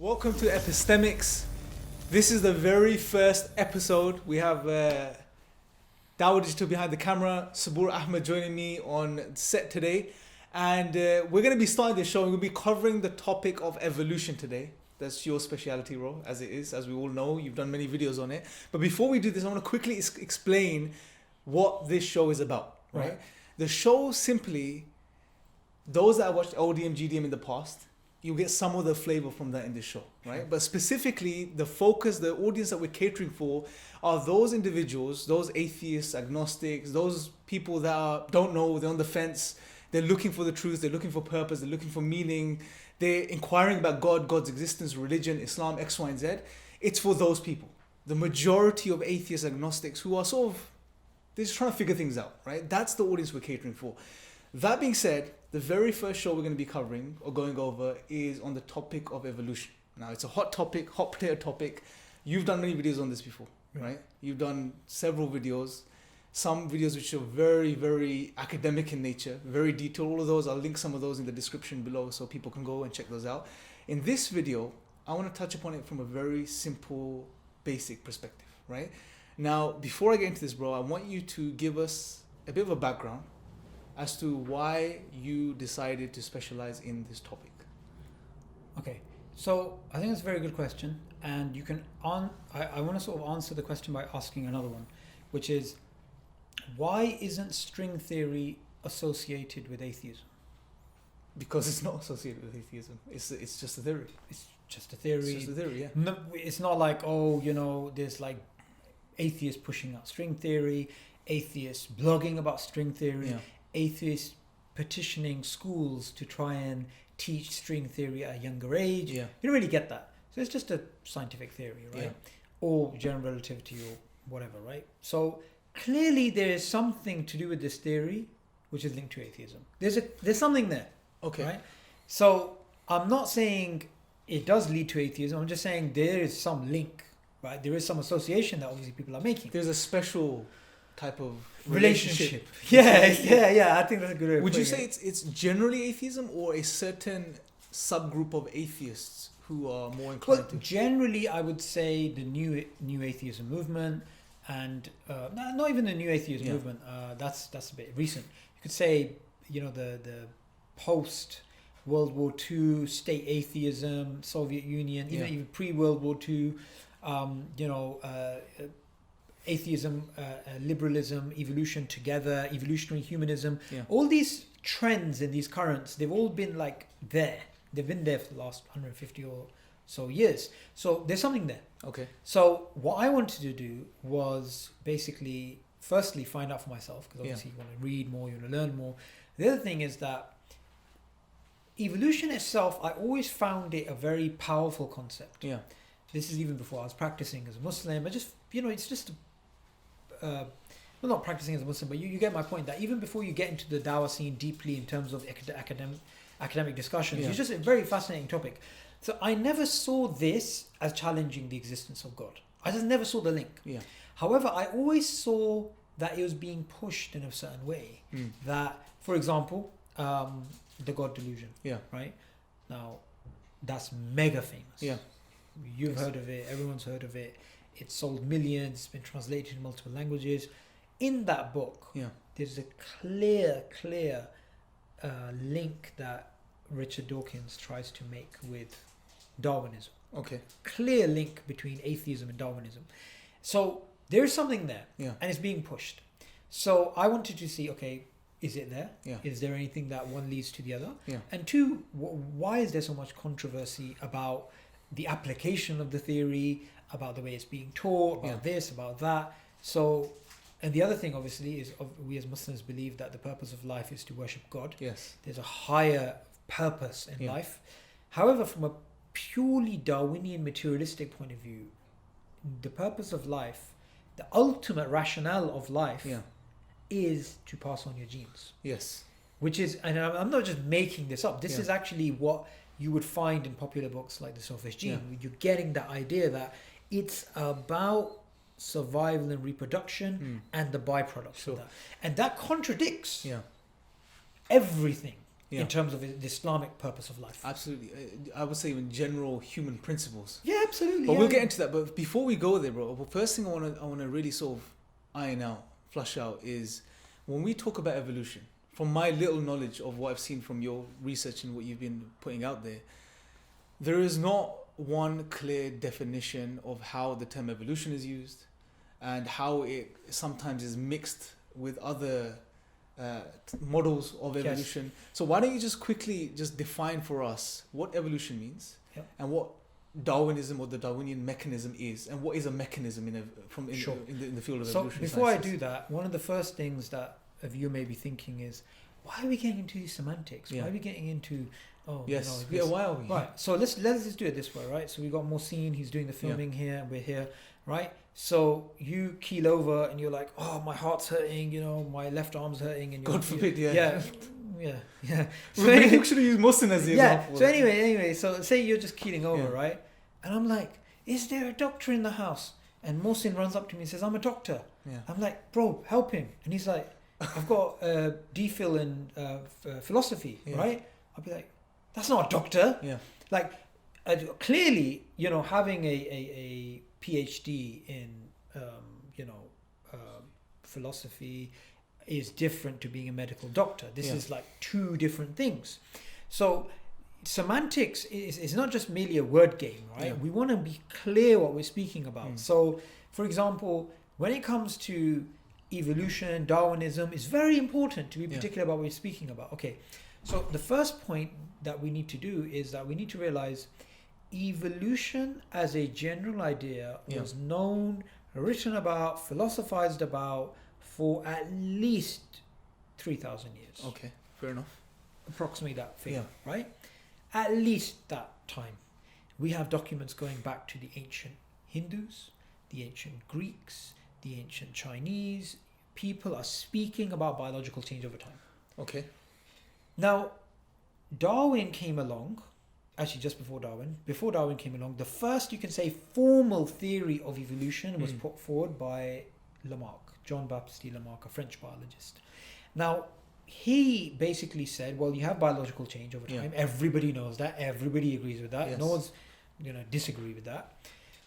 Welcome to EpistemiX. This is the very first episode. We have Dawid Digital behind the camera, Subboor Ahmad joining me on set today. And we're going to be starting this show. We're going to be covering the topic of evolution today. That's your speciality, Ro, as it is. As we all know, you've done many videos on it. But before we do this, I want to quickly explain what this show is about, right? The show simply, those that have watched ODM, GDM in the past, you'll get some of the flavor from that in this show, right? Sure. But specifically, the focus, the audience that we're catering for are those individuals, those atheists, agnostics, those people that don't know, they're on the fence, they're looking for the truth, they're looking for purpose, they're looking for meaning, they're inquiring about God, God's existence, religion, Islam, X, Y, and Z. It's for those people. The majority of atheists, agnostics who are sort of, they're just trying to figure things out, right? That's the audience we're catering for. That being said, the very first show we're going to be covering or going over is on the topic of evolution. Now, it's a hot topic, hot potato topic. You've done many videos on this before, right? You've done several videos, some videos which are very, very academic in nature, very detailed. All of those, I'll link some of those in the description below so people can go and check those out. In this video, I want to touch upon it from a very simple, basic perspective, right? Now, before I get into this, bro, I want you to give us a bit of a background as to why you decided to specialize in this topic. Okay, so I think that's a very good question, and you can I want to sort of answer the question by asking another one, which is, why isn't string theory associated with atheism? Because it's not associated with atheism. It's just a theory. It's just a theory. It's just a theory, yeah. No, it's not like, oh, you know, there's like atheists pushing out string theory, atheists blogging about string theory, atheists petitioning schools to try and teach string theory at a younger age. You don't really get that. So it's just a scientific theory, right? Or general relativity or whatever, right? So clearly there is something to do with this theory which is linked to atheism. There's something there. Okay. Right? So I'm not saying it does lead to atheism. I'm just saying there is some link, right? There is some association that obviously people are making. There's a special type of relationship. Yeah. I think that's a good way. Would you say it's generally atheism or a certain subgroup of atheists who are more inclined to? Generally, I would say the new atheism movement, and not even the new atheism movement. That's a bit recent. You could say, you know, the post World War II state atheism, Soviet Union, even pre World War II. Atheism, liberalism, evolution together, evolutionary humanism, all these trends and these currents, they've all been like there. They've been there for the last 150 or so years. So there's something there. Okay. So what I wanted to do was basically, firstly, find out for myself, because obviously you want to read more, you want to learn more. The other thing is that evolution itself, I always found it a very powerful concept. Yeah. This is even before I was practicing as a Muslim. I just, it's just well, not practicing as a Muslim, but you get my point, that even before you get into the Dawah scene deeply in terms of academic discussions, it's just a very fascinating topic. So I never saw this as challenging the existence of God. I just never saw the link. However, I always saw that it was being pushed in a certain way. That, for example, the God delusion. Right? Now, that's mega famous. You've heard of it. Everyone's heard of it. It's sold millions. It's been translated in multiple languages. In that book, there's a clear link that Richard Dawkins tries to make with Darwinism. Okay. Clear link between atheism and Darwinism. So there is something there, and it's being pushed. So I wanted to see, okay, is it there? Is there anything that one leads to the other? And two, why is there so much controversy about the application of the theory, about the way it's being taught, about this, about that? So, and the other thing obviously is, we as Muslims believe that the purpose of life is to worship God. There's a higher purpose in life. However, from a purely Darwinian materialistic point of view, the purpose of life, the ultimate rationale of life is to pass on your genes. Which is, and I'm not just making this up, this is actually what you would find in popular books like The Selfish Gene. You're getting that idea that it's about survival and reproduction and the byproducts of that. And that contradicts everything in terms of the Islamic purpose of life. Absolutely. I would say in general human principles. Yeah, absolutely. But we'll get into that. But before we go there, bro, the first thing I want to really sort of iron out, flush out, is when we talk about evolution, from my little knowledge of what I've seen from your research and what you've been putting out there is not one clear definition of how the term evolution is used and how it sometimes is mixed with other models of evolution. Yes. So why don't you just quickly just define for us what evolution means and what Darwinism or the Darwinian mechanism is, and what is a mechanism in the field of evolution. So before I do that, one of the first things that you may be thinking is, why are we getting into these semantics? Why are we getting into why are we? Right. So let's just do it this way, right? So we got Mohsin, he's doing the filming here, and we're here, right? So you keel over and you're like, oh, my heart's hurting, my left arm's hurting, and God forbid, yeah. So anyway, we should have used Mohsin as the example. So anyway, so say you're just keeling over, right? And I'm like, is there a doctor in the house? And Mohsin runs up to me and says, I'm a doctor. Yeah. I'm like, bro, help him. And he's like, I've got a DPhil in philosophy, right? I'll be like, that's not a doctor. Yeah. Like, clearly, having a PhD in, philosophy is different to being a medical doctor. This is like two different things. So semantics is not just merely a word game, right? We want to be clear what we're speaking about. So, for example, when it comes to evolution, Darwinism, it's very important to be particular about what we're speaking about. Okay, so the first point that we need to do is that we need to realize evolution as a general idea was known, written about, philosophized about for at least 3,000 years. Okay, fair enough. Approximately that figure, right? At least that time. We have documents going back to the ancient Hindus, the ancient Greeks, the ancient Chinese. People are speaking about biological change over time. Okay. Now, Darwin came along, actually just before Darwin came along, the first, you can say, formal theory of evolution was put forward by Lamarck, Jean-Baptiste Lamarck, a French biologist. Now, he basically said, well, you have biological change over time. Everybody knows that. Everybody agrees with that. Yes. No one's disagree with that.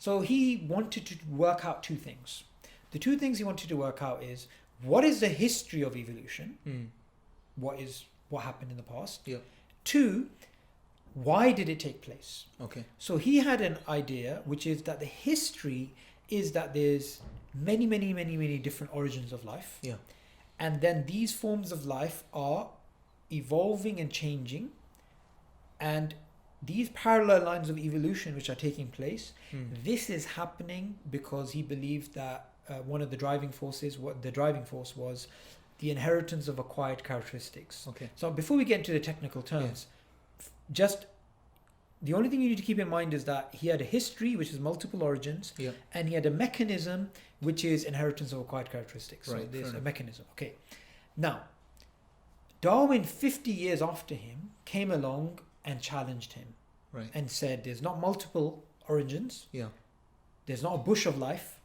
So he wanted to work out two things. The two things he wanted to work out is, what is the history of evolution? What happened in the past? Yeah. Two, why did it take place? Okay. So he had an idea, which is that the history is that there's many, many, many, many different origins of life. Yeah. And then these forms of life are evolving and changing. And these parallel lines of evolution which are taking place, this is happening because he believed that one of the driving forces, what the driving force was, the inheritance of acquired characteristics. Okay. So before we get into the technical terms, just the only thing you need to keep in mind is that he had a history, which is multiple origins, and he had a mechanism, which is inheritance of acquired characteristics. Right, so there's a mechanism. Okay. Now, Darwin, 50 years after him, came along and challenged him. Right. And said, there's not multiple origins. Yeah. There's not a bush of life.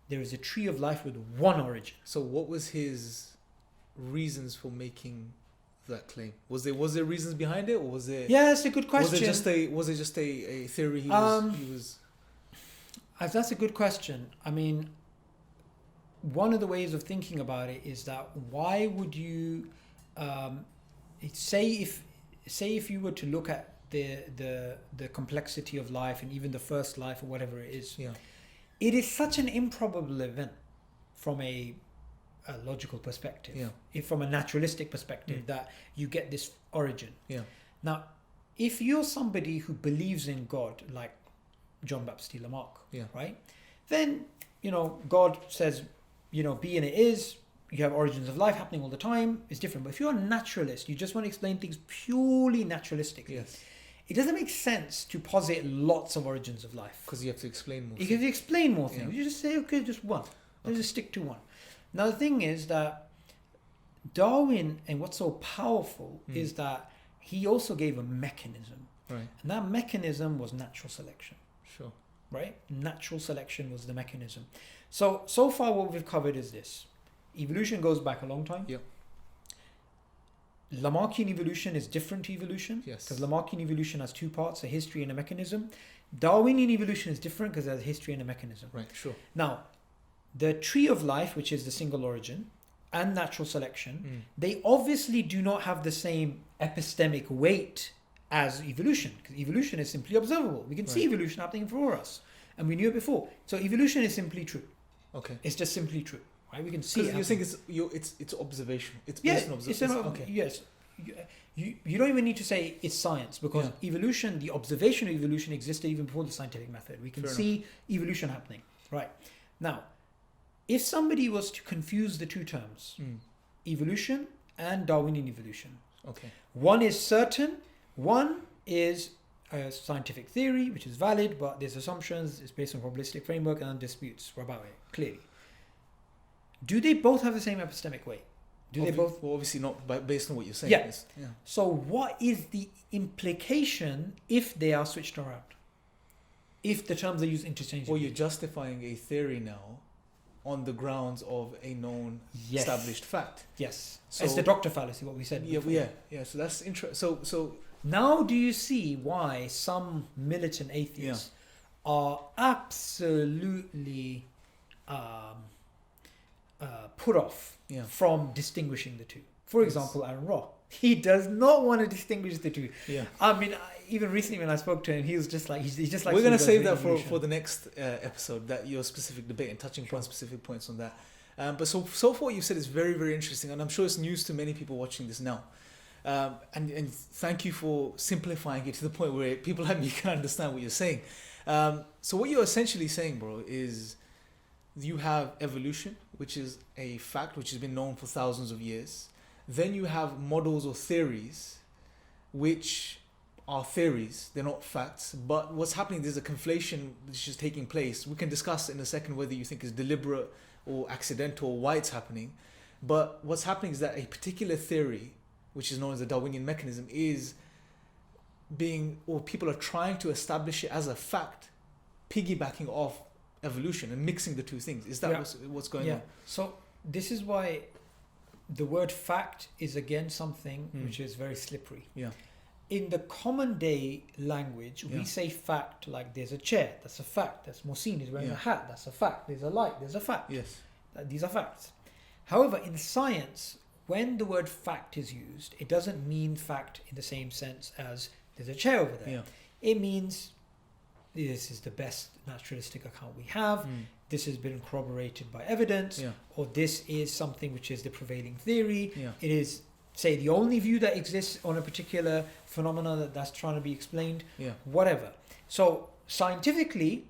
There is a tree of life with one origin. So what was his reasons for making that claim? Was there reasons behind it, or was it? Yeah, that's a good question. Was it just a theory he was? That's a good question. I mean, one of the ways of thinking about it is that why would you say if you were to look at the complexity of life and even the first life or whatever it is, it is such an improbable event from a logical perspective, from a naturalistic perspective, that you get this origin. Now, if you're somebody who believes in God, like Jean-Baptiste Lamarck, right, then God says, be and it is. You have origins of life happening all the time. It's different. But if you're a naturalist, you just want to explain things purely naturalistically. It doesn't make sense to posit lots of origins of life. Because you have to explain more. You have to explain more things. You just say, okay, just one. Let's just stick to one. Now, the thing is that Darwin, and what's so powerful is that he also gave a mechanism. Right. And that mechanism was natural selection. Sure. Right? Natural selection was the mechanism. So far what we've covered is this. Evolution goes back a long time. Yep. Lamarckian evolution is different to evolution. Yes. Because Lamarckian evolution has two parts, a history and a mechanism. Darwinian evolution is different because there's a history and a mechanism. Right, sure. Now, the tree of life, which is the single origin, and natural selection, they obviously do not have the same epistemic weight as evolution, because evolution is simply observable. We can see evolution happening for us, and we knew it before. So evolution is simply true. Okay. It's just simply true, right? We can see it. You think it's observation. It's based on observation. Okay. Yes. You don't even need to say it's science, because evolution, the observation of evolution existed even before the scientific method. We can see evolution happening. Right. Now, if somebody was to confuse the two terms, evolution and Darwinian evolution, one is certain, one is a scientific theory, which is valid, but there's assumptions, it's based on probabilistic framework and disputes about it, clearly. Do they both have the same epistemic weight? They both? Well, obviously not, based on what you're saying. Yeah. So what is the implication if they are switched around? If the terms are used interchangeably? Well, you're justifying a theory now on the grounds of a known established fact. Yes. So it's the doctor fallacy, what we said before. Yeah. So that's interesting. So now do you see why some militant atheists are absolutely put off from distinguishing the two? For example, Aaron Roth. He does not want to distinguish the two. Yeah. I mean, even recently when I spoke to him, he was just like, he's just like... We're going to save that for the next episode, that your specific debate and touching upon specific points on that. But so far what you've said is very, very interesting, and I'm sure it's news to many people watching this now. And thank you for simplifying it to the point where people like me can understand what you're saying. So what you're essentially saying, bro, is you have evolution, which is a fact which has been known for thousands of years. Then you have models or theories, which are theories, they're not facts. But what's happening, there's a conflation which is taking place. We can discuss in a second whether you think it's deliberate or accidental or why it's happening. But what's happening is that a particular theory, which is known as the Darwinian mechanism, is being, or people are trying to establish it as a fact, piggybacking off evolution and mixing the two things. Is that what's going on? So this is why the word fact is again something which is very slippery. Yeah. In the common day language, we say fact like there's a chair, that's a fact. That's Mohsin is wearing a hat, that's a fact. There's a light, there's a fact. Yes. These are facts. However, in science, when the word fact is used, it doesn't mean fact in the same sense as there's a chair over there. Yeah. It means this is the best naturalistic account we have. This has been corroborated by evidence, or this is something which is the prevailing theory. It is, say, the only view that exists on a particular phenomena that's trying to be explained, whatever. So scientifically,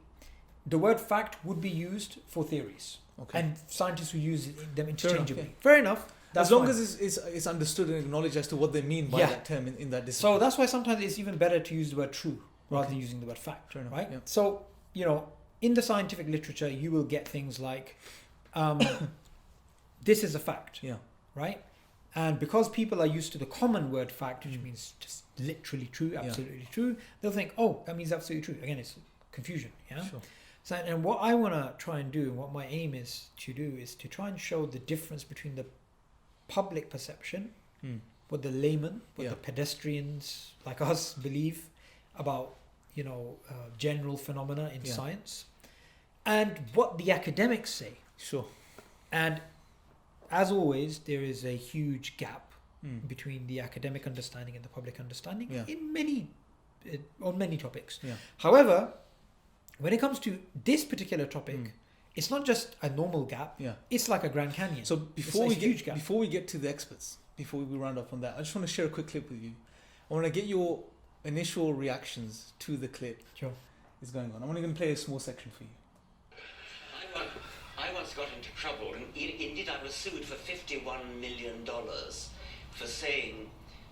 the word fact would be used for theories, and scientists will use them interchangeably. Fair enough. As long as it's understood and acknowledged as to what they mean by that term in that discipline. So that's why sometimes it's even better to use the word true rather than using the word fact, right? Yeah. So, in the scientific literature, you will get things like, this is a fact, right? And because people are used to the common word fact, which means just literally true, absolutely true, they'll think, oh, that means absolutely true. Again, it's confusion, Sure. So, and what I want to try and do, and what my aim is to do, is to try and show the difference between the public perception, what the layman, what the pedestrians like us believe about, general phenomena in science, and what the academics say. Sure. And as always, there is a huge gap between the academic understanding and the public understanding on many topics. Yeah. However, when it comes to this particular topic, it's not just a normal gap. Yeah. It's like a Grand Canyon. So before we get to the experts, before we round up on that, I just want to share a quick clip with you. I want to get your initial reactions to the clip. Sure. Is going on. I'm only going to play a small section for you. I once got into trouble, and indeed I was sued for $51 million for saying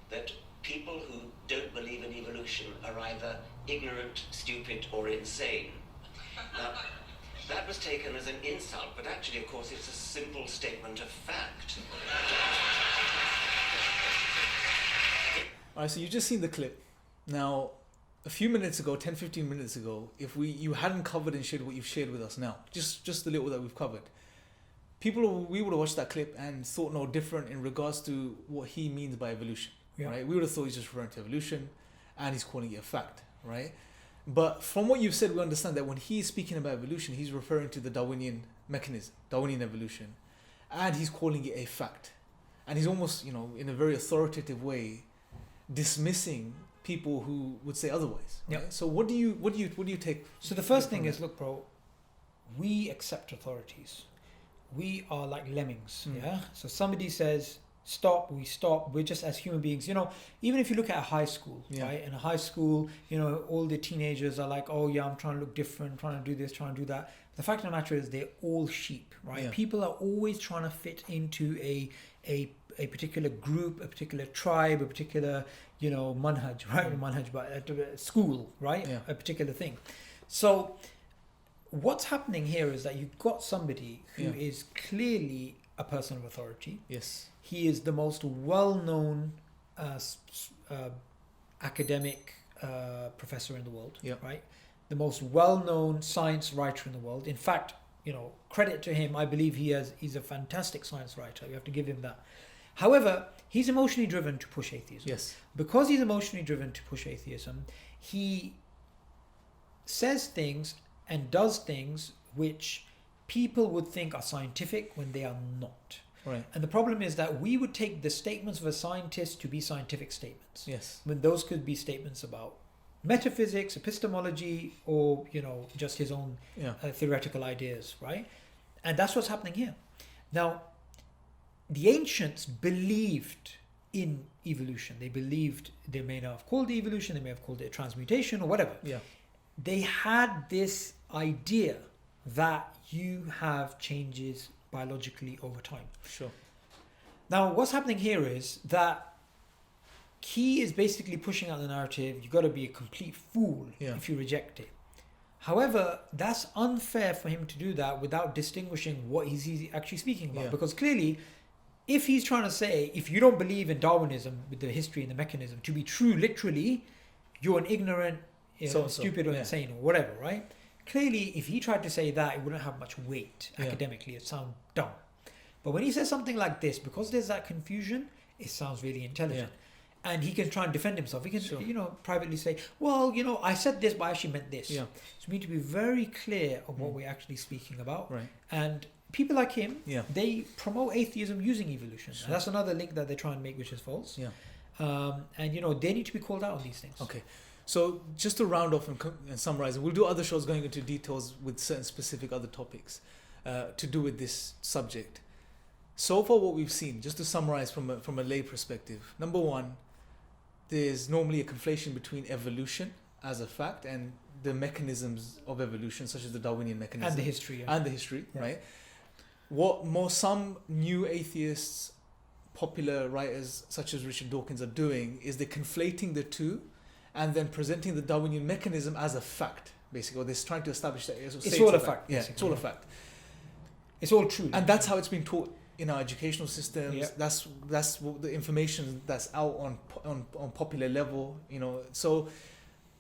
that people who don't believe in evolution are either ignorant, stupid, or insane. Now, that was taken as an insult, but actually, of course, it's a simple statement of fact. All right, so you've just seen the clip. Now, a few minutes ago, 10, 15 minutes ago, if you hadn't covered and shared what you've shared with us now, just the little that we've covered, we would have watched that clip and thought no different in regards to what he means by evolution, right? We would have thought he's just referring to evolution, and he's calling it a fact, right? But from what you've said, we understand that when he's speaking about evolution, he's referring to the Darwinian mechanism, Darwinian evolution, and he's calling it a fact, and he's almost, in a very authoritative way, dismissing people who would say otherwise. Right? So what do you take? So the first thing is, look, bro, we accept authorities. We are like lemmings. So somebody says stop, we stop. We're just, as human beings, even if you look at a high school, right? In a high school, all the teenagers are like, oh yeah, I'm trying to look different, trying to do this, trying to do that. The fact of the matter is they're all sheep, right? People are always trying to fit into a particular group, a particular tribe, a particular, manhaj, right? Manhaj, but a school, right? A particular thing. So what's happening here is that you've got somebody who is clearly a person of authority. Yes. He is the most well-known academic professor in the world, right? The most well-known science writer in the world. In fact, credit to him, I believe he's a fantastic science writer. You have to give him that. However, he's emotionally driven to push atheism. Yes. Because he's emotionally driven to push atheism, he says things and does things which people would think are scientific when they are not. Right. And the problem is that we would take the statements of a scientist to be scientific statements. Yes. When those could be statements about metaphysics, epistemology, or, just his own theoretical ideas, right? And that's what's happening here. Now, the ancients believed in evolution. They believed, they may not have called it evolution, they may have called it transmutation or whatever. Yeah. They had this idea that you have changes biologically over time. Sure. Now, what's happening here is that he is basically pushing out the narrative, you've got to be a complete fool if you reject it. However, that's unfair for him to do that without distinguishing what he's actually speaking about. Because clearly, if he's trying to say, if you don't believe in Darwinism with the history and the mechanism to be true literally, you're an ignorant, stupid or insane or whatever, right? Clearly, if he tried to say that, it wouldn't have much weight academically. It sounds dumb. But when he says something like this, because there's that confusion, it sounds really intelligent. And he can try and defend himself. He can, privately say, well, I said this, but I actually meant this. So we need to be very clear of what we're actually speaking about. Right. And people like him, they promote atheism using evolution. Sure. And that's another link that they try and make, which is false. And, they need to be called out on these things. Okay. So just to round off and summarize, we'll do other shows going into details with certain specific other topics to do with this subject. So far what we've seen, just to summarize from a lay perspective, number one, there's normally a conflation between evolution as a fact and the mechanisms of evolution, such as the Darwinian mechanism. And the history. And the history, right? Some new atheists, popular writers such as Richard Dawkins are doing is they're conflating the two and then presenting the Darwinian mechanism as a fact, basically. Or they're trying to establish that it's all a fact. Yeah, it's all a fact. It's all true. And that's how it's been taught in our educational systems. That's what the information that's out on popular level, So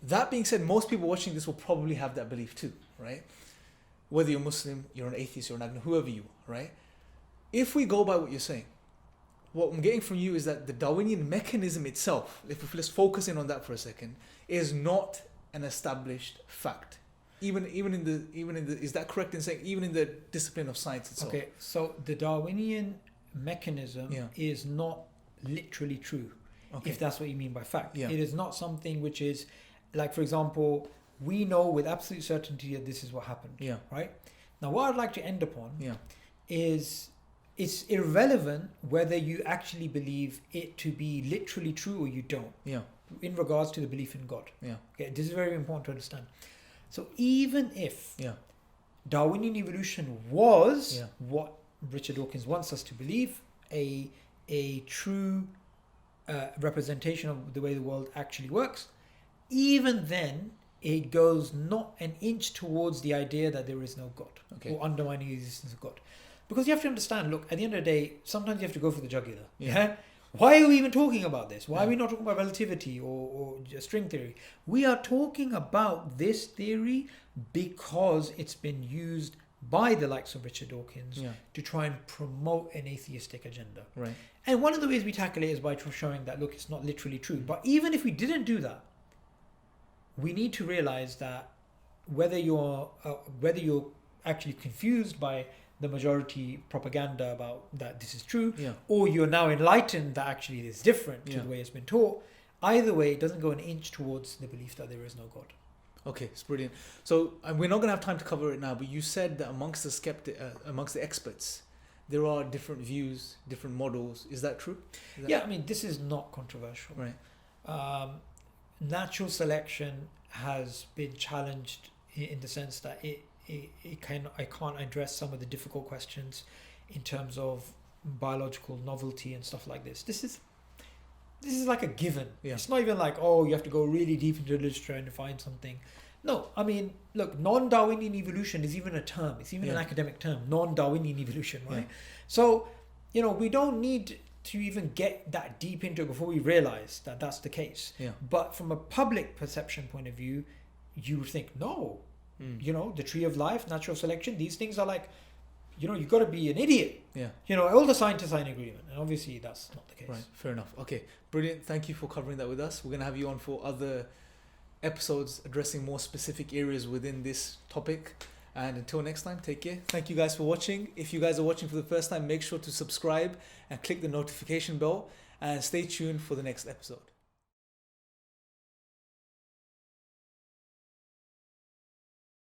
that being said, most people watching this will probably have that belief too, right? Whether you're Muslim, you're an atheist, you're an agnostic, whoever you are, right? If we go by what you're saying, what I'm getting from you is that the Darwinian mechanism itself, let's focus in on that for a second, is not an established fact. Even in the is that correct in saying even in the discipline of science itself? Okay, so the Darwinian mechanism is not literally true, if that's what you mean by fact. It is not something which is, like, for example, we know with absolute certainty that this is what happened. Right? Now, what I'd like to end upon is it's irrelevant whether you actually believe it to be literally true or you don't. In regards to the belief in God. Okay, this is very important to understand. So even if Darwinian evolution was what Richard Dawkins wants us to believe, a true representation of the way the world actually works, even then it goes not an inch towards the idea that there is no God or undermining the existence of God. Because you have to understand, look, at the end of the day, sometimes you have to go for the jugular. Why are we even talking about this? Why are we not talking about relativity or string theory? We are talking about this theory because it's been used by the likes of Richard Dawkins to try and promote an atheistic agenda. Right. And one of the ways we tackle it is by showing that, look, it's not literally true. But even if we didn't do that, we need to realize that whether you're actually confused by the majority propaganda about that this is true, or you're now enlightened that actually it is different to the way it's been taught, either way, it doesn't go an inch towards the belief that there is no God. Okay, it's brilliant. So we're not going to have time to cover it now, but you said that amongst the experts, there are different views, different models. Is that true? I mean, this is not controversial. Right. Natural selection has been challenged in the sense that I can't address some of the difficult questions in terms of biological novelty and stuff like this. This is like a given. It's not even like, oh, you have to go really deep into the literature and find something. No, I mean, look, non-Darwinian evolution is even a term. It's even an academic term, non-Darwinian evolution, right? So, we don't need to even get that deep into it before we realize that that's the case. But from a public perception point of view, you would think, no, the tree of life, natural selection, these things are like, you've got to be an idiot. All the scientists are in agreement. And obviously that's not the case. Right, fair enough. Okay, brilliant. Thank you for covering that with us. We're going to have you on for other episodes addressing more specific areas within this topic. And until next time, take care. Thank you guys for watching. If you guys are watching for the first time, make sure to subscribe and click the notification bell and stay tuned for the next episode.